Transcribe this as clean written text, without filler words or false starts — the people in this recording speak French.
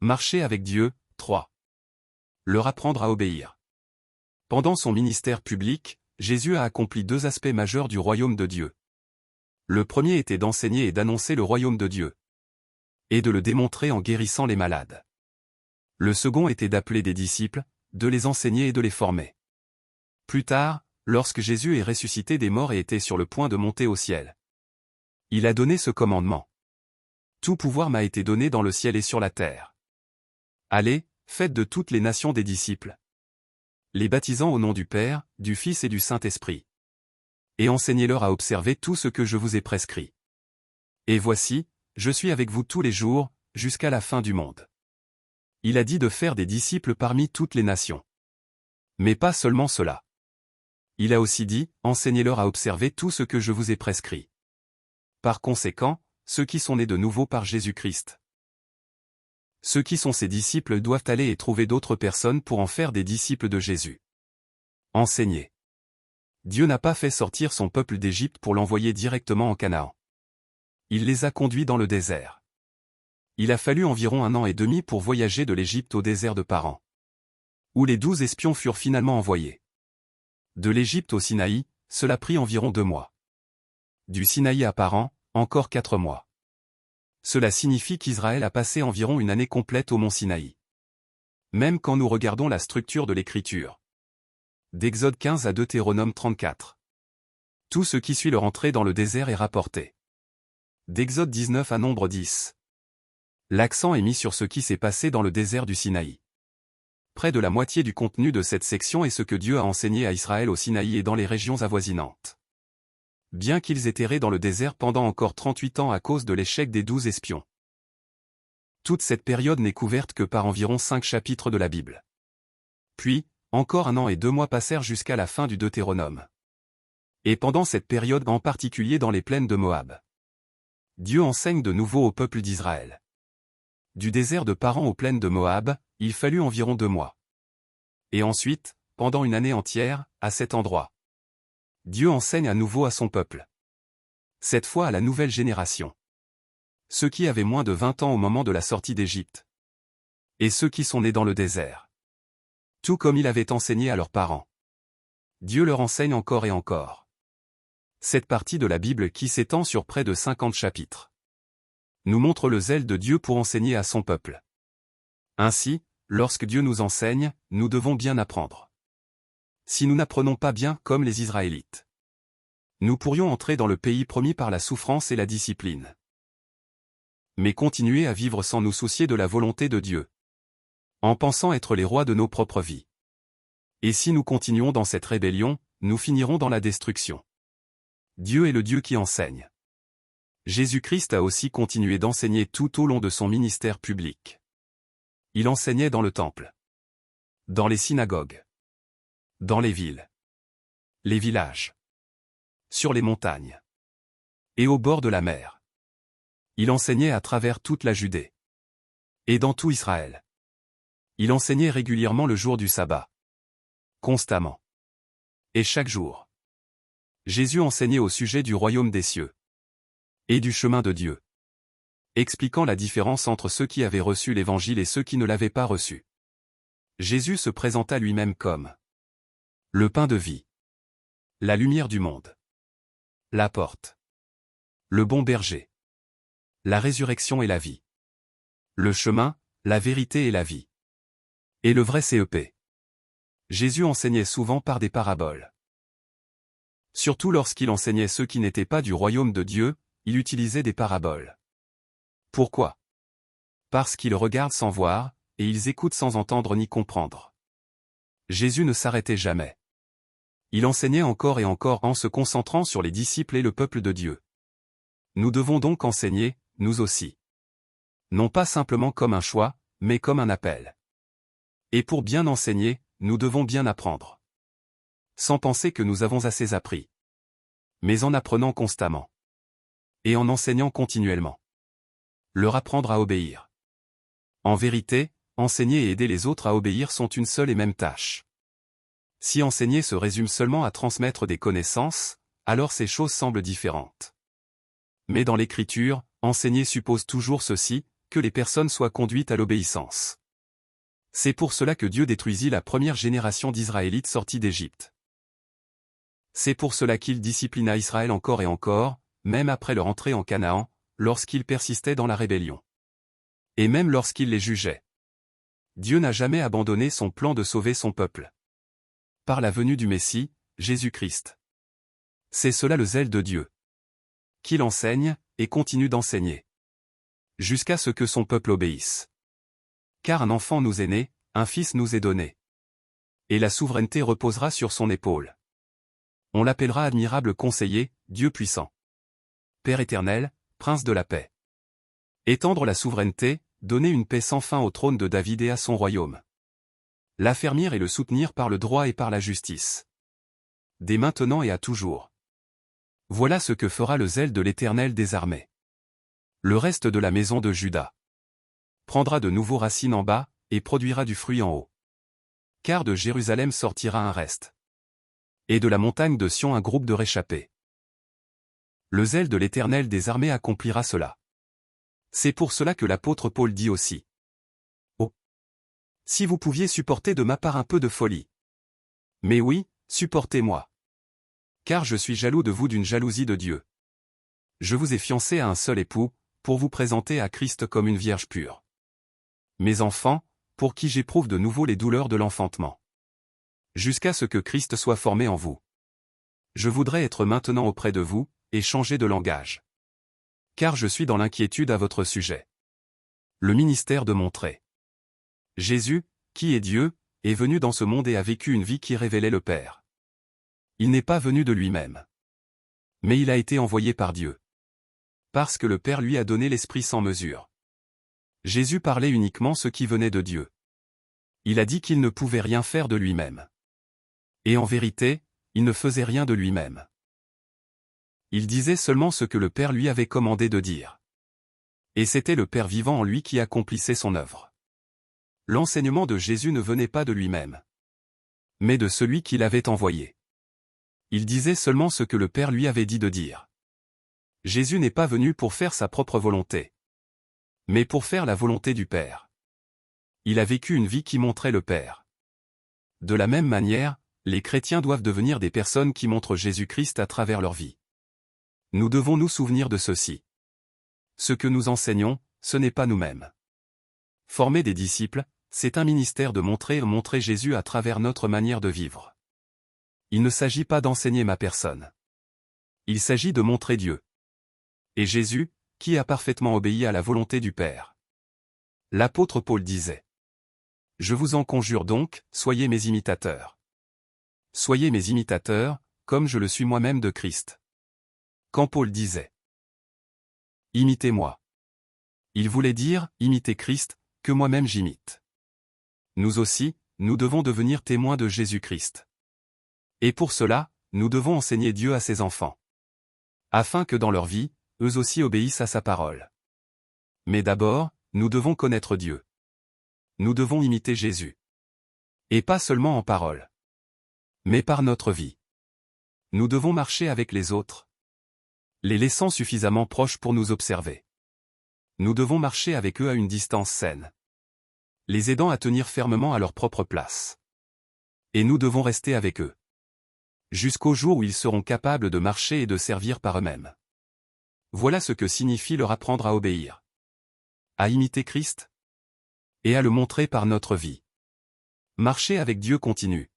Marcher avec Dieu. 3. Leur apprendre à obéir. Pendant son ministère public, Jésus a accompli deux aspects majeurs du royaume de Dieu. Le premier était d'enseigner et d'annoncer le royaume de Dieu, et de le démontrer en guérissant les malades. Le second était d'appeler des disciples, de les enseigner et de les former. Plus tard, lorsque Jésus est ressuscité des morts et était sur le point de monter au ciel, il a donné ce commandement. Tout pouvoir m'a été donné dans le ciel et sur la terre. Allez, faites de toutes les nations des disciples, les baptisant au nom du Père, du Fils et du Saint-Esprit. Et enseignez-leur à observer tout ce que je vous ai prescrit. Et voici, je suis avec vous tous les jours, jusqu'à la fin du monde. Il a dit de faire des disciples parmi toutes les nations. Mais pas seulement cela. Il a aussi dit, enseignez-leur à observer tout ce que je vous ai prescrit. Par conséquent, ceux qui sont nés de nouveau par Jésus-Christ, ceux qui sont ses disciples doivent aller et trouver d'autres personnes pour en faire des disciples de Jésus. Enseigner. Dieu n'a pas fait sortir son peuple d'Égypte pour l'envoyer directement en Canaan. Il les a conduits dans le désert. Il a fallu environ 1 an et demi pour voyager de l'Égypte au désert de Paran, où les 12 espions furent finalement envoyés. De l'Égypte au Sinaï, cela prit environ 2 mois. Du Sinaï à Paran, encore 4 mois. Cela signifie qu'Israël a passé environ 1 année complète au mont Sinaï. Même quand nous regardons la structure de l'Écriture. D'Exode 15 à Deutéronome 34. Tout ce qui suit leur entrée dans le désert est rapporté. D'Exode 19 à Nombre 10. L'accent est mis sur ce qui s'est passé dans le désert du Sinaï. Près de la moitié du contenu de cette section est ce que Dieu a enseigné à Israël au Sinaï et dans les régions avoisinantes. Bien qu'ils aient erré dans le désert pendant encore 38 ans à cause de l'échec des 12 espions. Toute cette période n'est couverte que par environ 5 chapitres de la Bible. Puis, encore 1 an et 2 mois passèrent jusqu'à la fin du Deutéronome. Et pendant cette période en particulier dans les plaines de Moab, Dieu enseigne de nouveau au peuple d'Israël. Du désert de Paran aux plaines de Moab, il fallut environ 2 mois. Et ensuite, pendant 1 année entière, à cet endroit, Dieu enseigne à nouveau à son peuple. Cette fois à la nouvelle génération. Ceux qui avaient moins de 20 ans au moment de la sortie d'Égypte. Et ceux qui sont nés dans le désert. Tout comme il avait enseigné à leurs parents. Dieu leur enseigne encore et encore. Cette partie de la Bible qui s'étend sur près de 50 chapitres nous montre le zèle de Dieu pour enseigner à son peuple. Ainsi, lorsque Dieu nous enseigne, nous devons bien apprendre. Si nous n'apprenons pas bien comme les Israélites, nous pourrions entrer dans le pays promis par la souffrance et la discipline. Mais continuer à vivre sans nous soucier de la volonté de Dieu, en pensant être les rois de nos propres vies. Et si nous continuons dans cette rébellion, nous finirons dans la destruction. Dieu est le Dieu qui enseigne. Jésus-Christ a aussi continué d'enseigner tout au long de son ministère public. Il enseignait dans le temple, dans les synagogues, dans les villes, les villages, sur les montagnes et au bord de la mer. Il enseignait à travers toute la Judée et dans tout Israël. Il enseignait régulièrement le jour du sabbat, constamment et chaque jour. Jésus enseignait au sujet du royaume des cieux et du chemin de Dieu, expliquant la différence entre ceux qui avaient reçu l'évangile et ceux qui ne l'avaient pas reçu. Jésus se présenta lui-même comme le pain de vie, la lumière du monde, la porte, le bon berger, la résurrection et la vie, le chemin, la vérité et la vie, et le vrai CEP. Jésus enseignait souvent par des paraboles. Surtout lorsqu'il enseignait ceux qui n'étaient pas du royaume de Dieu, il utilisait des paraboles. Pourquoi? Parce qu'ils regardent sans voir, et ils écoutent sans entendre ni comprendre. Jésus ne s'arrêtait jamais. Il enseignait encore et encore en se concentrant sur les disciples et le peuple de Dieu. Nous devons donc enseigner, nous aussi. Non pas simplement comme un choix, mais comme un appel. Et pour bien enseigner, nous devons bien apprendre. Sans penser que nous avons assez appris. Mais en apprenant constamment. Et en enseignant continuellement. Leur apprendre à obéir. En vérité, enseigner et aider les autres à obéir sont une seule et même tâche. Si enseigner se résume seulement à transmettre des connaissances, alors ces choses semblent différentes. Mais dans l'Écriture, enseigner suppose toujours ceci, que les personnes soient conduites à l'obéissance. C'est pour cela que Dieu détruisit la première génération d'Israélites sortis d'Égypte. C'est pour cela qu'il disciplina Israël encore et encore, même après leur entrée en Canaan, lorsqu'ils persistaient dans la rébellion. Et même lorsqu'il les jugeait. Dieu n'a jamais abandonné son plan de sauver son peuple. Par la venue du Messie, Jésus-Christ. C'est cela le zèle de Dieu. Qu'il enseigne, et continue d'enseigner. Jusqu'à ce que son peuple obéisse. Car un enfant nous est né, un fils nous est donné. Et la souveraineté reposera sur son épaule. On l'appellera admirable conseiller, Dieu puissant. Père éternel, prince de la paix. Étendre la souveraineté, donner une paix sans fin au trône de David et à son royaume. L'affermir et le soutenir par le droit et par la justice. Dès maintenant et à toujours. Voilà ce que fera le zèle de l'Éternel des armées. Le reste de la maison de Juda prendra de nouveaux racines en bas, et produira du fruit en haut. Car de Jérusalem sortira un reste. Et de la montagne de Sion un groupe de réchappés. Le zèle de l'Éternel des armées accomplira cela. C'est pour cela que l'apôtre Paul dit aussi. Oh! Si vous pouviez supporter de ma part un peu de folie. Mais oui, supportez-moi. Car je suis jaloux de vous d'une jalousie de Dieu. Je vous ai fiancé à un seul époux, pour vous présenter à Christ comme une vierge pure. Mes enfants, pour qui j'éprouve de nouveau les douleurs de l'enfantement. Jusqu'à ce que Christ soit formé en vous. Je voudrais être maintenant auprès de vous, et changer de langage. Car je suis dans l'inquiétude à votre sujet. Le ministère de montrer. Jésus, qui est Dieu, est venu dans ce monde et a vécu une vie qui révélait le Père. Il n'est pas venu de lui-même. Mais il a été envoyé par Dieu. Parce que le Père lui a donné l'Esprit sans mesure. Jésus parlait uniquement ce qui venait de Dieu. Il a dit qu'il ne pouvait rien faire de lui-même. Et en vérité, il ne faisait rien de lui-même. Il disait seulement ce que le Père lui avait commandé de dire. Et c'était le Père vivant en lui qui accomplissait son œuvre. L'enseignement de Jésus ne venait pas de lui-même, mais de celui qui l'avait envoyé. Il disait seulement ce que le Père lui avait dit de dire. Jésus n'est pas venu pour faire sa propre volonté, mais pour faire la volonté du Père. Il a vécu une vie qui montrait le Père. De la même manière, les chrétiens doivent devenir des personnes qui montrent Jésus-Christ à travers leur vie. Nous devons nous souvenir de ceci. Ce que nous enseignons, ce n'est pas nous-mêmes. Former des disciples, c'est un ministère de montrer Jésus à travers notre manière de vivre. Il ne s'agit pas d'enseigner ma personne. Il s'agit de montrer Dieu. Et Jésus, qui a parfaitement obéi à la volonté du Père. L'apôtre Paul disait. Je vous en conjure donc, soyez mes imitateurs. Soyez mes imitateurs, comme je le suis moi-même de Christ. Quand Paul disait « Imitez-moi », il voulait dire « Imitez Christ, que moi-même j'imite ». Nous aussi, nous devons devenir témoins de Jésus-Christ. Et pour cela, nous devons enseigner Dieu à ses enfants. Afin que dans leur vie, eux aussi obéissent à sa parole. Mais d'abord, nous devons connaître Dieu. Nous devons imiter Jésus. Et pas seulement en parole, mais par notre vie. Nous devons marcher avec les autres, les laissant suffisamment proches pour nous observer. Nous devons marcher avec eux à une distance saine, les aidant à tenir fermement à leur propre place. Et nous devons rester avec eux, jusqu'au jour où ils seront capables de marcher et de servir par eux-mêmes. Voilà ce que signifie leur apprendre à obéir, à imiter Christ, et à le montrer par notre vie. Marcher avec Dieu continue.